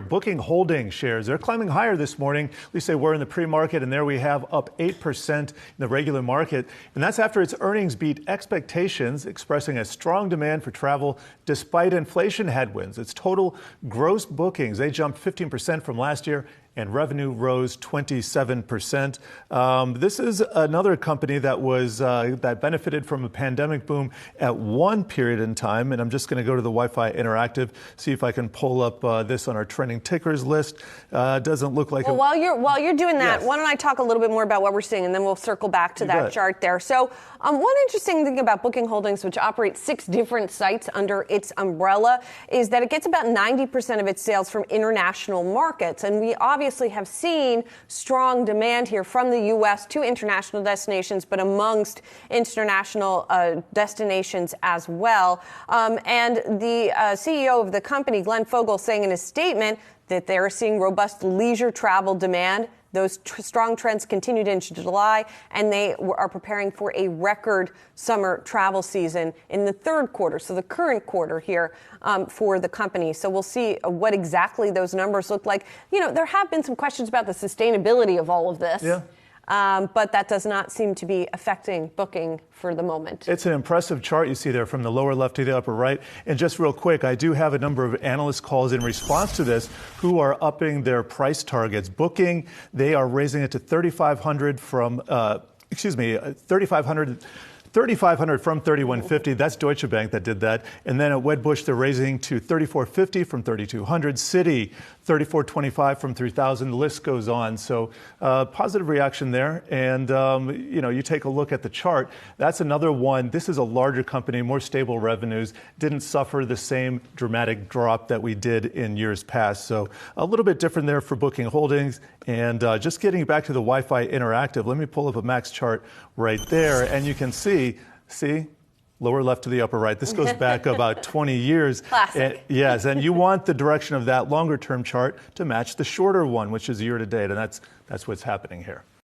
Booking Holdings shares, they're climbing higher this morning. At least they were in the pre-market, and there we have up 8% in the regular market. And that's after its earnings beat expectations, expressing a strong demand for travel despite inflation headwinds. Its total gross bookings, they jumped 15% from last year, and revenue rose 27%. This is another company that was that benefited from a pandemic boom at one period in time. And I'm just going to go to the Wi-Fi Interactive, see if I can pull up this on our trending tickers list. Doesn't look like. Well, while you're doing that, yes. Why don't I talk a little bit more about what we're seeing, and then we'll circle back to that chart there. So one interesting thing about Booking Holdings, which operates 6 different sites under its umbrella, is that it gets about 90% of its sales from international markets, and we obviously have seen strong demand here from the U.S. to international destinations, but amongst international destinations as well. And the CEO of the company, Glenn Fogel, saying in his statement that they're seeing robust leisure travel demand. Those strong trends continued into July, and they are preparing for a record summer travel season in the third quarter, so the current quarter here for the company. So we'll see what exactly those numbers look like. You know, there have been some questions about the sustainability of all of this. Yeah. But that does not seem to be affecting booking for the moment. It's an impressive chart you see there from the lower left to the upper right. And just real quick, I do have a number of analyst calls in response to this who are upping their price targets. Booking, they are raising it to $3,500 from, $3,500 from $3,150. That's Deutsche Bank that did that. And then at Wedbush, they're raising to $3,450 from $3,200. Citi, $3,425 from $3,000. The list goes on. So positive reaction there. And, you take a look at the chart. That's another one. This is a larger company, more stable revenues, didn't suffer the same dramatic drop that we did in years past. So a little bit different there for Booking Holdings. And just getting back to the Wi-Fi Interactive, let me pull up a max chart right there. And you can see, lower left to the upper right. This goes back about 20 years. Classic. Yes, and you want the direction of that longer-term chart to match the shorter one, which is year to date, and that's what's happening here.